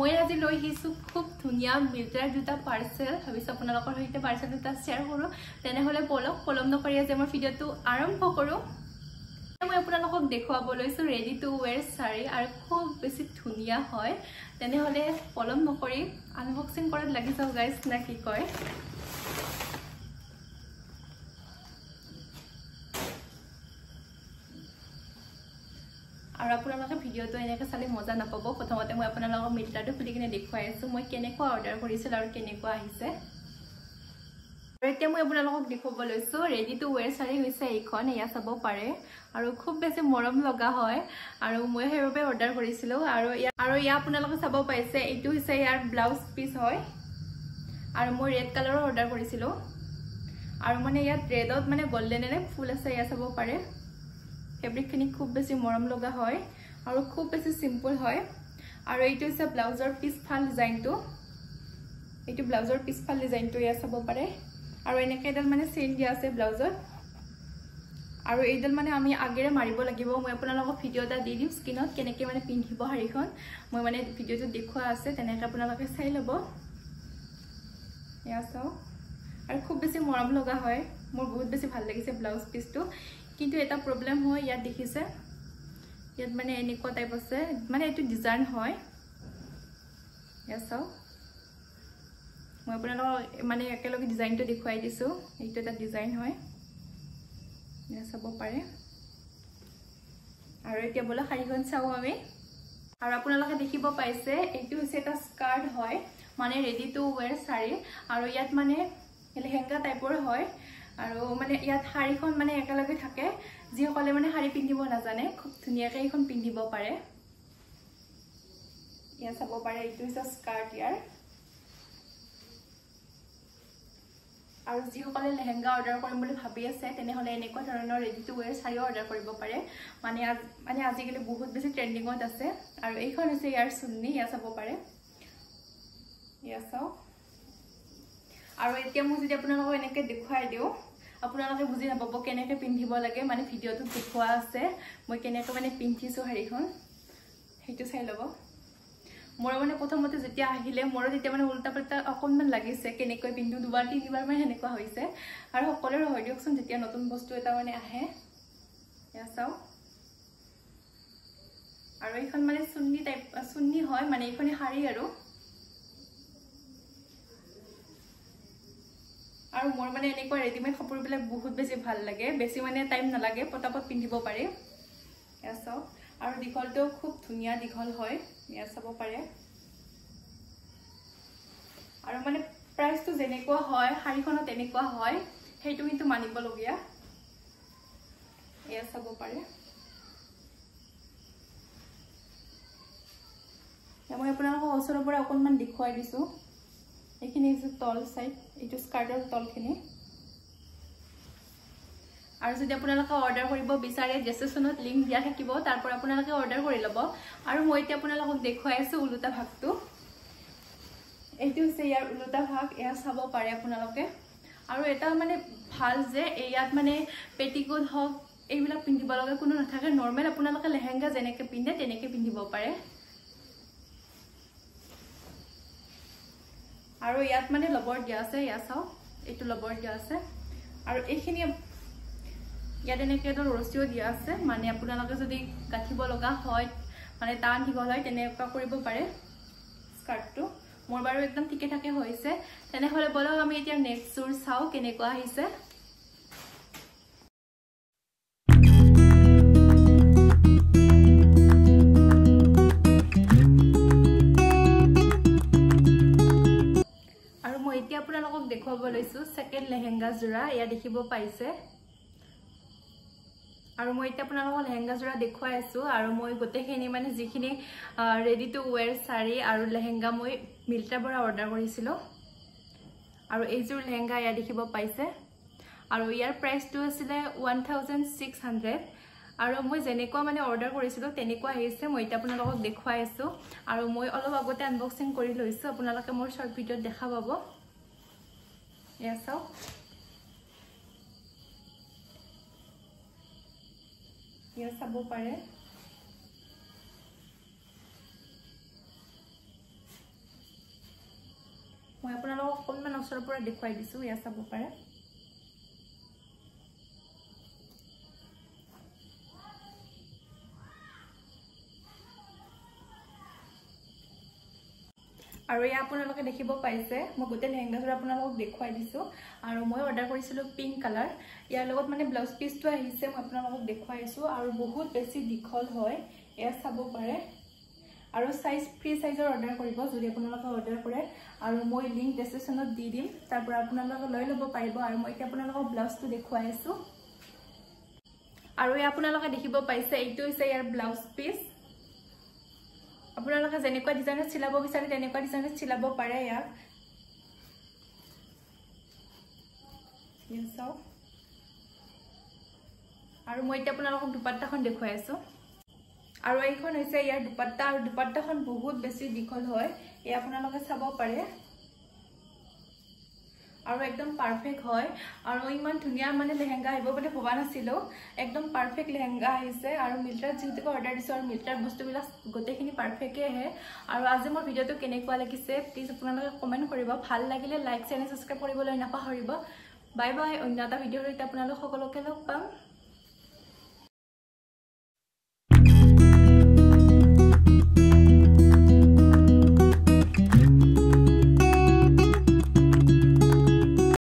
মই আজি লৈ আহিছো খুব ধুনিয়া মিল্ট্ৰাৰ দুটা পাৰ্সেল ভাবিছো আপোনালোকৰ সৈতে পাৰ্সেল দুটা শেয়াৰ কৰো তেনেহলে পলম নকৰি আজি আমাৰ ভিডিওটো আৰম্ভ কৰো মই আপোনালোকক দেখুৱাব লৈছো ৰেডি টু ওয়্যাৰ শাড়ী আৰু খুব বেছি ধুনিয়া হয় তেনেহলে পলম নকৰি আনবক্সিং কৰাত লাগি যাও গাইস না কি কয় আৰু আপোনালোকে ভিডিওটো এনেকৈ চালে মজা নাপাব প্ৰথমতে মই আপোনালোকক মিল্ট্ৰাটো খুলি কিনে দেখুৱাই আছো মই কেনেকুৱা অৰ্ডাৰ কৰিছিল আৰু কেনেকুৱা আহিছে আৰু এতিয়া মই আপোনালোকক দেখুৱাব লৈছো ৰেডি টু ওয়্যাৰ শাড়ী হৈছে এইখন এয়া চাব পাৰে আৰু খুব বেছি মৰম লগা হয় আৰু মই হেৰবে অৰ্ডাৰ কৰিছিলো আৰু ইয়া আপোনালোকে চাব পাইছে এইটো হৈছে ইয়াৰ ব্লাউজ পিস হয় আৰু মই ৰেড কালাৰৰ অৰ্ডাৰ কৰিছিলো আৰু মানে ইয়াত ৰেডত মানে গোল্ডেনৰে ফুল আছে ইয়া চাব পাৰে ফেব্ৰিক খিনি খুব বেছি মৰম লগা হয় আৰু খুব বেছি সিম্পল হয় আৰু এইটো হৈছে ব্লাউজৰ পিছফাল ডিজাইনটো এইটো ব্লাউজৰ পিছফাল ডিজাইনটো ইয়া চাব পাৰে আৰু এনেকৈ এডাল মানে চেইন দিয়া আছে ব্লাউজত আৰু এইডাল মানে আমি আগেৰে মাৰিব লাগিব মই আপোনালোকক ভিডিও এটা দি দিম স্ক্ৰিনত কেনেকৈ মানে পিন্ধিব শাড়ীখন মই মানে ভিডিওটো দেখুৱা আছে তেনেকৈ আপোনালোকে চাই ল'ব ইয়া চাও আৰু খুব বেছি মৰম লগা হয় মোৰ বহুত বেছি ভাল লাগিছে ব্লাউজ পিসটো কিন্তু এটা প্ৰবলেম হয় ইয়াত দেখিছে ইয়াত মানে এনেকুৱা টাইপ আছে মানে এটো ডিজাইন হয় ইয়া চাও মই আপোনালোকক মানে একেলগে ডিজাইনটো দেখুৱাই দিছো এইটো এটা ডিজাইন হয় ইয়া চাব পাৰে আৰু এতিয়া বলা শাড়ীখন চাও আমি আৰু আপোনালোকে দেখিব পাইছে এইটো হৈছে এটা স্কাৰ্ট হয় মানে ৰেডি টু ওয়্যাৰ শাড়ী আৰু ইয়াত মানে লেহেঙ্গা টাইপৰ হয় আৰু মানে ইয়াত শাড়ীখন মানে একেলগে থাকে যিসকলে মানে শাড়ী পিন্ধিব নাজানে খুব ধুনিয়াকৈ এইখন পিন্ধিব পাৰে ইয়া চাব পাৰে এইটো হৈছে স্কাৰ্ট ইয়াৰ আৰু যিসকলে লেহেঙ্গা অৰ্ডাৰ কৰিম বুলি ভাবি আছে তেনেহলে এনেকুৱা ধৰণৰ ready to where sari order কৰিব পাৰে মানে আজিকালি বহুত বেছি ট্ৰেন্ডিংত আছে আৰু এইখন হৈছে ইয়াৰ চুন্নি ইয়া চাব পাৰে ইয়া চাও আৰু এতিয়া মই যদি আপোনালোকক এনেকৈ দেখুৱাই দিও আপোনালোকে বুজি নাপাব কেনেকৈ পিন্ধিব লাগে মানে ভিডিওটো দেখুৱা আছে মই কেনেকৈ মানে পিন্ধিছো শাড়ীখন হেতু চাই ল'ব মোৰ মানে প্ৰথমতে যেতিয়া আহিলে মোৰ তেতিয়া মানে উল্টা পাল্টা অকনমান লাগিছে কেনেকৈ পিন্ধু দুবাৰ তিনিবাৰ মানে হেনেকুৱা হৈছে আৰু সকলোৰে হয় দিয়কচোন যেতিয়া নতুন বস্তু এটা মানে আহে ইয়া চাও আৰু এইখন মানে চুন্নি হয় মানে এইখনি শাড়ী আৰু মোৰ মানে এনেকুৱা ৰেডিমেড কাপোৰবিলাক বহুত বেছি ভাল লাগে বেছি মানে টাইম নালাগে পটাপট পিন্ধিব পাৰে ইয়া চাও আৰু দীঘলটো খুব ধুনিয়া দীঘল হয় ইয়া চাব পাৰে আৰু মানে প্ৰাইসটো যেনেকুৱা হয় শাড়ীখনত তেনেকুৱা হয় হেতু কিন্তু মানিব লগিয়া ইয়া চাব পাৰে মই আপোনালোকক ওচৰৰ পৰা অকনমান দেখুৱাই দিছো এখিনি আছে তল সাইড এইটো স্কাৰ্টৰ তলখিনি আৰু যদি আপোনালোকে অৰ্ডাৰ কৰিব বিচাৰে ডেসক্ৰিপচনত লিংক দিয়া থাকিব তাৰ পৰা আপোনালোকে অৰ্ডাৰ কৰি ল'ব আৰু মই এতিয়া আপোনালোকক দেখুৱাই আছো উলুটা ভাগটো এইটো হৈছে ইয়াৰ উলুটা ভাগ এয়া চাব পাৰে আপোনালোকে আৰু এটা মানে ভাল যে ইয়াত মানে পেটিকোট হক এইবিলাক পিন্ধিব লগা কোনো নাথাকে নৰমাল আপোনালোকে লেহেঙ্গা যেনেকৈ পিন্ধে তেনেকৈ পিন্ধিব পাৰে আৰু ইয়াত মানে লবৰ দিয়া আছে ইয়া চাও এইটো লবৰ দিয়া আছে আৰু এইখিনি ইয়াত এনেকৈ এটা ৰছিও দিয়া আছে মানে আপোনালোকে যদি গাঠিব লগা হয় মানে টান দীঘল হয় তেনেকুৱা কৰিব পাৰে স্কাৰ্টটো মোৰ বাৰু একদম ঠিকে ঠাকে হৈছে তেনেহলে বলক আমি এতিয়া নেক্সট জোৰ চাও কেনেকুৱা আহিছে এতিয়া আপোনালোকক দেখুৱাব লৈছো সেকেন্ড লেহেঙ্গা জোৰা ইয়া দেখিব পাইছে আৰু মই এতিয়া আপোনালোকক লেহেঙ্গা জোৰা দেখুৱাই আছো আৰু মই গোটেইখিনি মানে যিখিনি ৰেডি টু ওয়্যাৰ শাড়ী আৰু লেহেঙ্গা মই মিল্ট্ৰাৰ পৰা অৰ্ডাৰ কৰিছিলো আৰু এইজোৰ লেহেঙ্গা ইয়া দেখিব পাইছে আৰু ইয়াৰ প্ৰাইসটো আছিল 1600 আৰু মই যেনেকুৱা মানে অৰ্ডাৰ কৰিছিলো তেনেকুৱা আহিছে মই এতিয়া আপোনালোকক দেখুৱাই আছো আৰু মই অলপ আগতে আনবক্সিং কৰি লৈছো আপোনালোকে মোৰ শৰ্ট ভিডিওত দেখা পাব ইয়া চাও ইয়া চাব পাৰে অকণমান ওচৰৰ পৰা দেখুৱাই দিছোঁ এয়া চাব পাৰে আৰু এয়া আপোনালোকে দেখিব পাইছে মই গোটেই লেহেংগাযোৰ আপোনালোকক দেখুৱাই দিছোঁ আৰু মই অৰ্ডাৰ কৰিছিলোঁ পিংক কালাৰ ইয়াৰ লগত মানে ব্লাউজ পিচটো আহিছে মই আপোনালোকক দেখুৱাইছোঁ আৰু বহুত বেছি দীঘল হয় এয়া চাব পাৰে আৰু সাইজ ফ্ৰী সাইজৰ অৰ্ডাৰ কৰিব যদি আপোনালোকে অৰ্ডাৰ কৰে আৰু মই লিংক ডেসক্ৰিপচনত দি দিম তাৰ পৰা আপোনালোকে লৈ ল'ব পাৰিব আৰু মই এতিয়া আপোনালোকক ব্লাউজটো দেখুৱাই আছোঁ আৰু এয়া আপোনালোকে দেখিব পাইছে এইটো হৈছে ইয়াৰ ব্লাউজ পিচ আপোনালোকে যেনেকুৱা ডিজাইনত চিলাব বিচাৰে তেনেকুৱা ডিজাইনত চিলাব পাৰে ইয়াক চাও আৰু মই এতিয়া আপোনালোকক দুপাট্টাখন দেখুৱাই আছোঁ আৰু এইখন হৈছে ইয়াৰ দুপাট্টা আৰু দুপাট্টাখন বহুত বেছি দীঘল হয় এই আপোনালোকে চাব পাৰে আৰু একদম পাৰফেক্ট হয় আৰু ইমান ধুনীয়া মানে লেহেংগা আহিব বুলি ভবা নাছিলোঁ একদম পাৰফেক্ট লেহেংগা আহিছে আৰু মিল্ট্ৰাত যিহেতুকে অৰ্ডাৰ দিছোঁ আৰু মিল্ট্ৰাৰ বস্তুবিলাক গোটেইখিনি পাৰফেক্টে আহে আৰু আজি মোৰ ভিডিঅ'টো কেনেকুৱা লাগিছে প্লিজ আপোনালোকে কমেণ্ট কৰিব ভাল লাগিলে লাইক চেনেল ছাবস্ক্ৰাইব কৰিবলৈ নাপাহৰিব বাই বাই অন্য এটা ভিডিঅ'ৰ সৈতে আপোনালোক সকলোকে লগ পাম